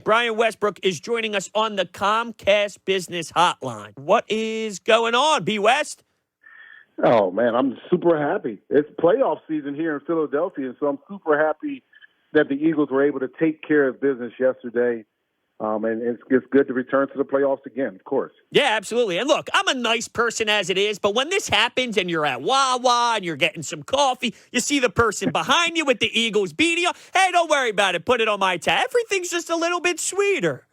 Brian Westbrook is joining us on the Comcast Business Hotline. What is going on, B. West? Oh, man, I'm super happy. It's playoff season here in Philadelphia, so I'm super happy that the Eagles were able to take care of business yesterday. And it's good to return to the playoffs again, of course. Yeah, absolutely. And look, I'm a nice person as it is, but when this happens and you're at Wawa and you're getting some coffee, you see the person behind you with the Eagles beating you. Hey, don't worry about it. Put it on my tab. Everything's just a little bit sweeter.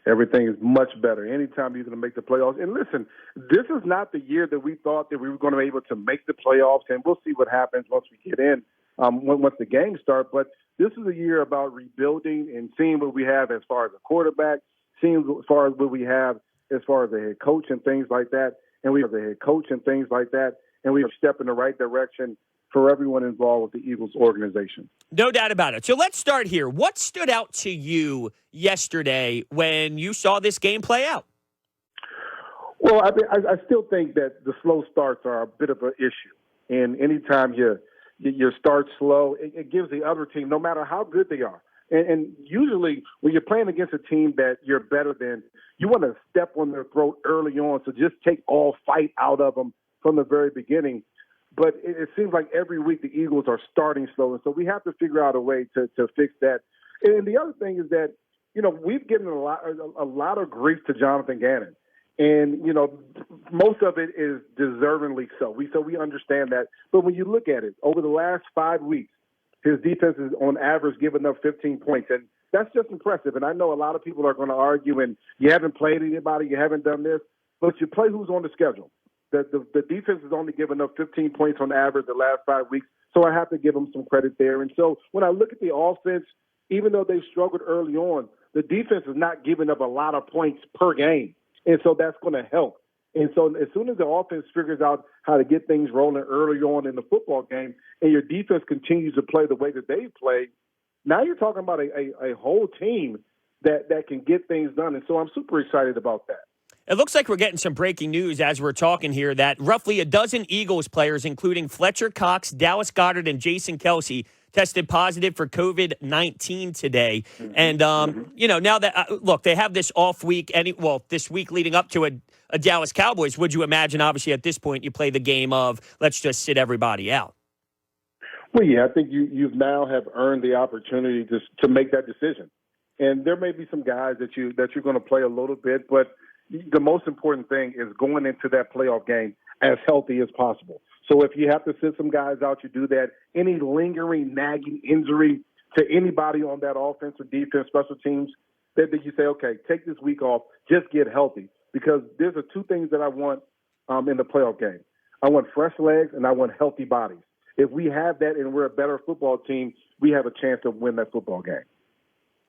Everything is much better anytime you're going to make the playoffs. And listen, this is not the year that we thought that we were going to be able to make the playoffs, and we'll see what happens once we get in, once the games start. But this is a year about rebuilding and seeing what we have as far as a quarterback, seeing as far as what we have as far as a head coach and things like that. And we have the head coach and things like that. And we have stepped in the right direction for everyone involved with the Eagles organization. No doubt about it. So let's start here. What stood out to you yesterday when you saw this game play out? Well, I still think that the slow starts are a bit of an issue. And anytime you start slow, it gives the other team, no matter how good they are. And usually when you're playing against a team that you're better than, you want to step on their throat early on. So just take all fight out of them from the very beginning. But it seems like every week the Eagles are starting slow. And so we have to figure out a way to fix that. And the other thing is that, we've given a lot of grief to Jonathan Gannon. And, most of it is deservingly so. We understand that. But when you look at it, over the last 5 weeks, his defense is on average giving up 15 points. And that's just impressive. And I know a lot of people are going to argue, and you haven't played anybody, you haven't done this, but you play who's on the schedule. The defense has only given up 15 points on average the last 5 weeks, so I have to give them some credit there. And so when I look at the offense, even though they struggled early on, the defense is not giving up a lot of points per game. And so that's going to help. And so as soon as the offense figures out how to get things rolling early on in the football game and your defense continues to play the way that they play, now you're talking about a whole team that can get things done. And so I'm super excited about that. It looks like we're getting some breaking news as we're talking here that roughly a dozen Eagles players, including Fletcher Cox, Dallas Goedert, and Jason Kelsey, tested positive for COVID-19 today. And, now that, look, they have this off week, this week leading up to a Dallas Cowboys, would you imagine, obviously, at this point, you play the game of let's just sit everybody out? Well, yeah, I think you've now have earned the opportunity to make that decision. And there may be some guys that you're going to play a little bit, but the most important thing is going into that playoff game as healthy as possible. So if you have to sit some guys out, you do that. Any lingering, nagging injury to anybody on that offense or defense, special teams, that you say, okay, take this week off, just get healthy. Because there's the two things that I want in the playoff game. I want fresh legs and I want healthy bodies. If we have that and we're a better football team, we have a chance to win that football game.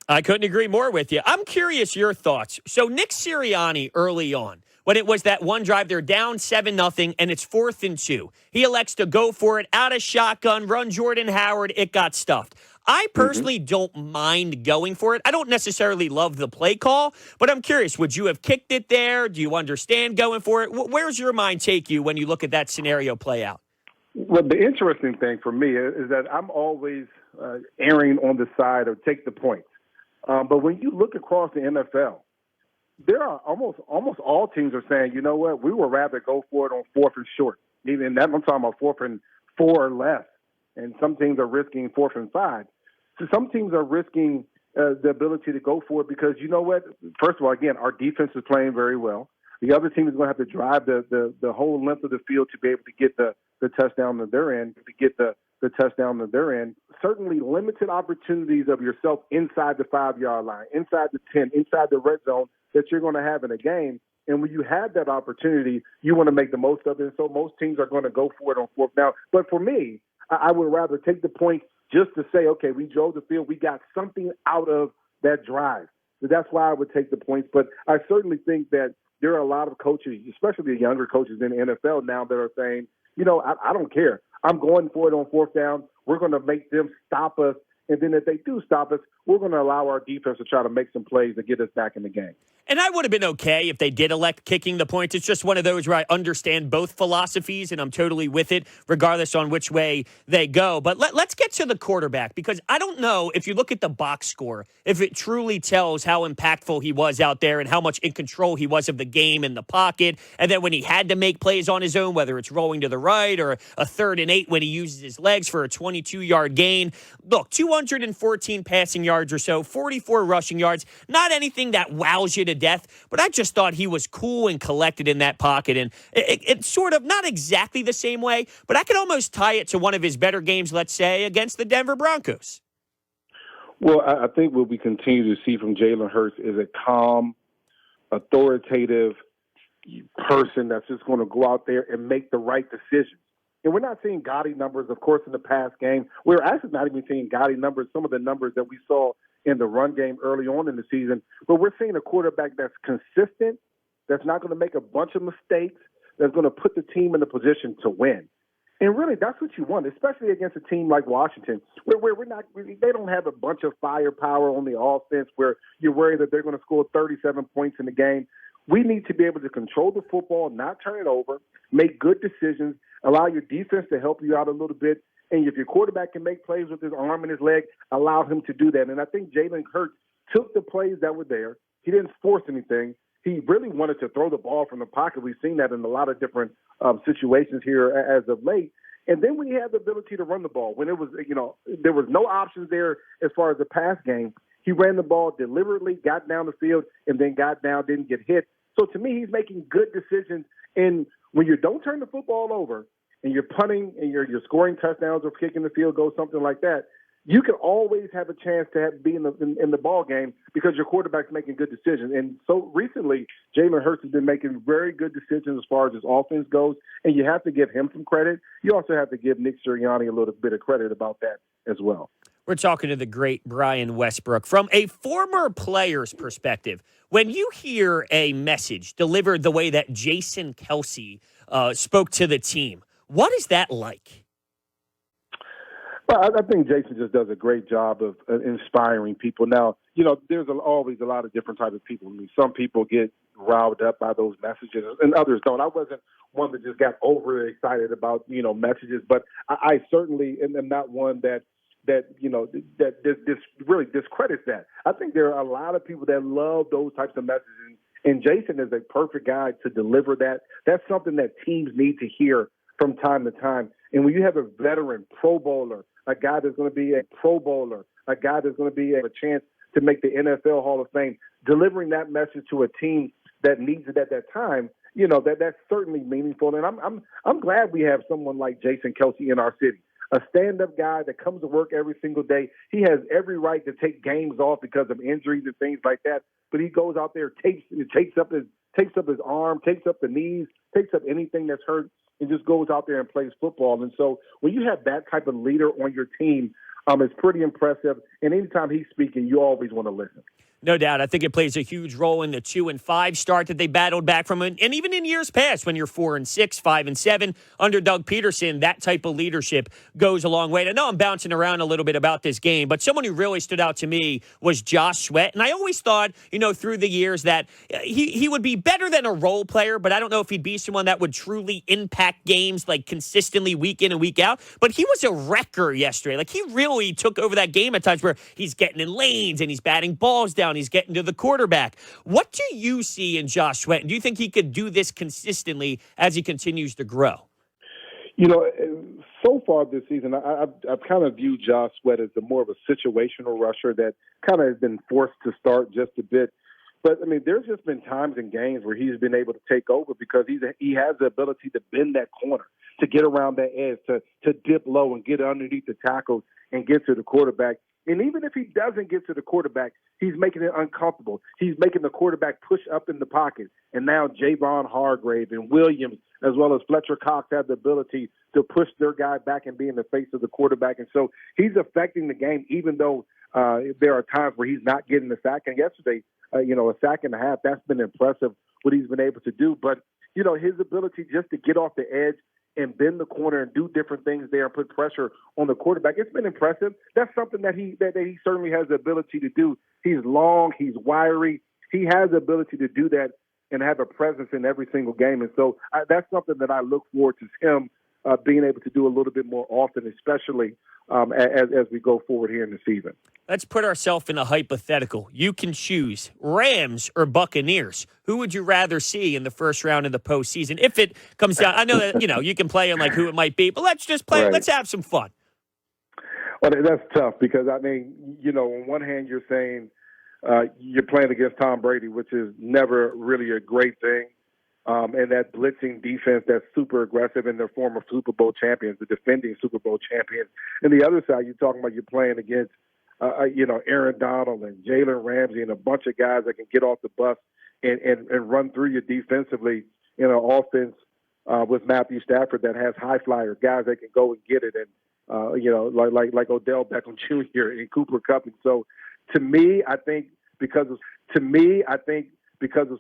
I couldn't agree more with you. I'm curious your thoughts. So Nick Sirianni early on, when it was that one drive, they're down 7-0, and it's 4th and 2. He elects to go for it, out of shotgun, run Jordan Howard. It got stuffed. I personally don't mind going for it. I don't necessarily love the play call, but I'm curious, would you have kicked it there? Do you understand going for it? Where's your mind take you when you look at that scenario play out? Well, the interesting thing for me is that I'm always erring on the side of take the points. But when you look across the NFL, there are almost all teams are saying, you know what, we would rather go for it on 4th and short. Even that, I'm talking about 4th and 4 or less. And some teams are risking 4th and 5. So some teams are risking the ability to go for it because, you know what, first of all, again, our defense is playing very well. The other team is going to have to drive the whole length of the field to be able to get the touchdown that they're in, to get the touchdown that they're in. Certainly limited opportunities of yourself inside the 5-yard line, inside the 10, inside the red zone that you're going to have in a game. And when you have that opportunity, you want to make the most of it. And so most teams are going to go for it on 4th down. But for me, I would rather take the point just to say, okay, we drove the field. We got something out of that drive. So that's why I would take the points. But I certainly think that there are a lot of coaches, especially the younger coaches in the NFL now, that are saying, I don't care. I'm going for it on 4th down. We're going to make them stop us. And then if they do stop us, we're going to allow our defense to try to make some plays to get us back in the game. And I would have been okay if they did elect kicking the points. It's just one of those where I understand both philosophies, and I'm totally with it, regardless on which way they go. But let's get to the quarterback, because I don't know if you look at the box score, if it truly tells how impactful he was out there and how much in control he was of the game in the pocket. And then when he had to make plays on his own, whether it's rolling to the right or a 3rd and 8 when he uses his legs for a 22-yard gain. Look, 214 passing yards or so, 44 rushing yards, not anything that wows you to death, but I just thought he was cool and collected in that pocket. And it's sort of not exactly the same way, but I could almost tie it to one of his better games, let's say, against the Denver Broncos. Well, I think what we continue to see from Jalen Hurts is a calm, authoritative person that's just going to go out there and make the right decisions. And we're not seeing gaudy numbers, of course, in the past game. We're actually not even seeing gaudy numbers, some of the numbers that we saw in the run game early on in the season. But we're seeing a quarterback that's consistent, that's not going to make a bunch of mistakes, that's going to put the team in a position to win. And really, that's what you want, especially against a team like Washington, where they don't have a bunch of firepower on the offense where you're worried that they're going to score 37 points in the game. We need to be able to control the football, not turn it over, make good decisions, allow your defense to help you out a little bit. And if your quarterback can make plays with his arm and his leg, allow him to do that. And I think Jalen Hurts took the plays that were there. He didn't force anything. He really wanted to throw the ball from the pocket. We've seen that in a lot of different situations here as of late. And then when he had the ability to run the ball, when it was, there was no options there as far as the pass game, he ran the ball deliberately, got down the field, and then got down, didn't get hit. So to me, he's making good decisions. And when you don't turn the football over and you're punting and you're scoring touchdowns or kicking the field goal, something like that, you can always have a chance to be in the ball game because your quarterback's making good decisions. And so recently, Jalen Hurts has been making very good decisions as far as his offense goes, and you have to give him some credit. You also have to give Nick Sirianni a little bit of credit about that as well. We're talking to the great Brian Westbrook. From a former player's perspective, when you hear a message delivered the way that Jason Kelce spoke to the team, what is that like? Well, I think Jason just does a great job of inspiring people. Now, there's always a lot of different types of people. I mean, some people get riled up by those messages and others don't. I wasn't one that just got overly excited about, messages, but I certainly am not one that really discredits that. I think there are a lot of people that love those types of messages, and Jason is a perfect guy to deliver that. That's something that teams need to hear from time to time. And when you have a veteran Pro Bowler, a guy that's going to be a Pro Bowler, a guy that's going to be a chance to make the NFL Hall of Fame, delivering that message to a team that needs it at that time, that's certainly meaningful. And I'm glad we have someone like Jason Kelce in our city, a stand-up guy that comes to work every single day. He has every right to take games off because of injuries and things like that, but he goes out there, takes up his arm, takes up the knees, takes up anything that's hurt, and just goes out there and plays football. And so when you have that type of leader on your team, it's pretty impressive. And anytime he's speaking, you always want to listen. No doubt. I think it plays a huge role in the 2-5 start that they battled back from. And even in years past, when you're 4-6, 5-7, under Doug Peterson, that type of leadership goes a long way. And I know I'm bouncing around a little bit about this game, but someone who really stood out to me was Josh Sweat. And I always thought, through the years that he would be better than a role player, but I don't know if he'd be someone that would truly impact games like consistently week in and week out. But he was a wrecker yesterday. Like, he really took over that game at times where he's getting in lanes and he's batting balls down. He's getting to the quarterback. What do you see in Josh Sweat? And do you think he could do this consistently as he continues to grow? So far this season, I've kind of viewed Josh Sweat as more of a situational rusher that kind of has been forced to start just a bit. But, there's just been times in games where he's been able to take over because he has the ability to bend that corner, to get around that edge, to dip low and get underneath the tackles and get to the quarterback. And even if he doesn't get to the quarterback, he's making it uncomfortable. He's making the quarterback push up in the pocket. And now Javon Hargrave and Williams, as well as Fletcher Cox, have the ability to push their guy back and be in the face of the quarterback. And so he's affecting the game, even though there are times where he's not getting the sack. And yesterday, a sack and a half, that's been impressive what he's been able to do. But, his ability just to get off the edge and bend the corner and do different things there and put pressure on the quarterback. It's been impressive. That's something that he certainly has the ability to do. He's long, he's wiry. He has the ability to do that and have a presence in every single game. And so that's something that I look forward to him being able to do a little bit more often, especially as we go forward here in the season. Let's put ourselves in a hypothetical. You can choose Rams or Buccaneers. Who would you rather see in the first round of the postseason? If it comes down, I know that, you can play on like who it might be, but let's just play. Right. Let's have some fun. Well, that's tough because, on one hand, you're saying you're playing against Tom Brady, which is never really a great thing. And that blitzing defense that's super aggressive, and their former Super Bowl champions, the defending Super Bowl champions. And the other side, you're talking about you're playing against, Aaron Donald and Jalen Ramsey and a bunch of guys that can get off the bus and run through you defensively in an offense with Matthew Stafford that has high flyers, guys that can go and get it, and like Odell Beckham Jr. and Cooper Kupp. And so, to me, I think because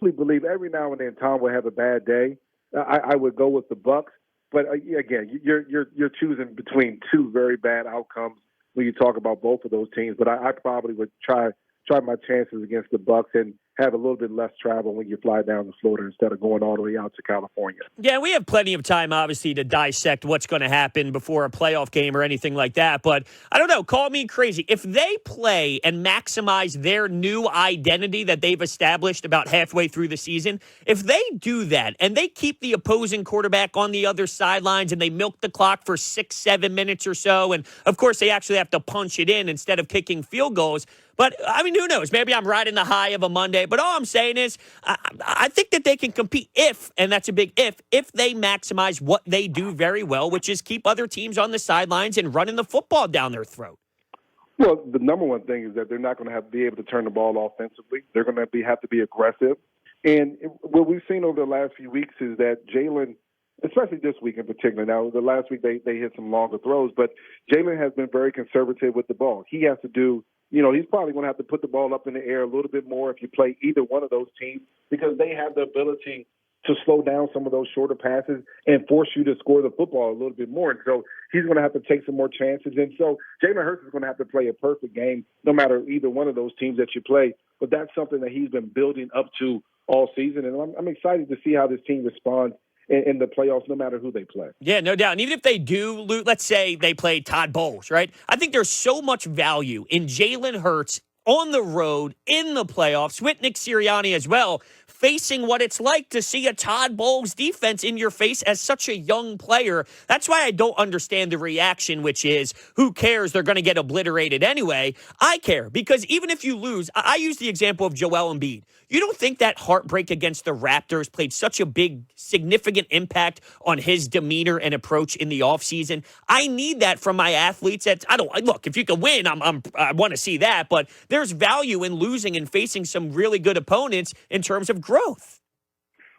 we believe every now and then Tom will have a bad day, I would go with the Bucs. But again, you're choosing between two very bad outcomes when you talk about both of those teams. But I probably would try my chances against the Bucs and have a little bit less travel when you fly down to Florida instead of going all the way out to California. Yeah, we have plenty of time, obviously, to dissect what's going to happen before a playoff game or anything like that. But I don't know, call me crazy. If they play and maximize their new identity that they've established about halfway through the season, if they do that and they keep the opposing quarterback on the other sidelines and they milk the clock for 6-7 minutes or so, and of course they actually have to punch it in instead of kicking field goals. But, who knows? Maybe I'm riding the high of a Monday. But all I'm saying is I think that they can compete if, and that's a big if they maximize what they do very well, which is keep other teams on the sidelines and running the football down their throat. Well, the number one thing is that they're not going to be able to turn the ball offensively. They're going to have to be aggressive. And what we've seen over the last few weeks is that Jalen, especially this week in particular. Now, the last week they hit some longer throws, but Jalen has been very conservative with the ball. He has to do, he's probably going to have to put the ball up in the air a little bit more if you play either one of those teams, because they have the ability to slow down some of those shorter passes and force you to score the football a little bit more. And so he's going to have to take some more chances. And so Jalen Hurts is going to have to play a perfect game no matter either one of those teams that you play. But that's something that he's been building up to all season. And I'm excited to see how this team responds in the playoffs, no matter who they play. Yeah, no doubt. And even if they do, let's say they play Todd Bowles, right? I think there's so much value in Jalen Hurts on the road in the playoffs with Nick Sirianni as well, facing what it's like to see a Todd Bowles defense in your face as such a young player. That's why I don't understand the reaction, which is, who cares? They're going to get obliterated anyway. I care, because even if you lose, I use the example of Joel Embiid. You don't think that heartbreak against the Raptors played such a big, significant impact on his demeanor and approach in the offseason? I need that from my athletes. Look, if you can win, I want to see that, but there's value in losing and facing some really good opponents in terms of growth.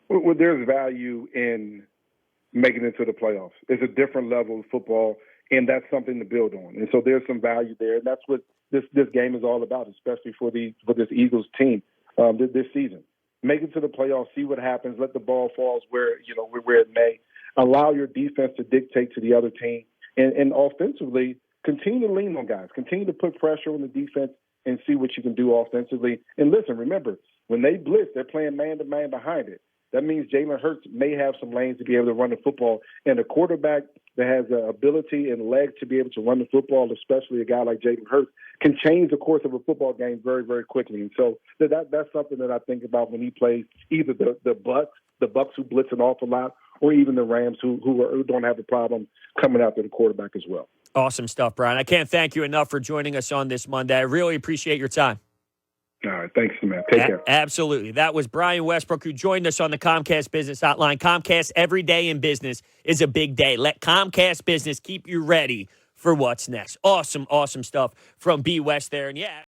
Well, there's value in making it to the playoffs. It's a different level of football, and that's something to build on. And so there's some value there, and that's what this game is all about, especially for this Eagles team this season. Make it to the playoffs, see what happens, let the ball fall where it may. Allow your defense to dictate to the other team, and offensively, continue to lean on guys. Continue to put pressure on the defense and see what you can do offensively. And listen, remember, when they blitz, they're playing man-to-man behind it. That means Jalen Hurts may have some lanes to be able to run the football. And a quarterback that has the ability and legs to be able to run the football, especially a guy like Jalen Hurts, can change the course of a football game very, very quickly. And so that's something that I think about when he plays either the Bucs who blitz an awful lot, or even the Rams who don't have a problem coming after the quarterback as well. Awesome stuff, Brian. I can't thank you enough for joining us on this Monday. I really appreciate your time. All right. Thanks, man. Take care. Absolutely. That was Brian Westbrook, who joined us on the Comcast Business Hotline. Comcast, every day in business is a big day. Let Comcast Business keep you ready for what's next. Awesome, awesome stuff from B. West there. And yeah.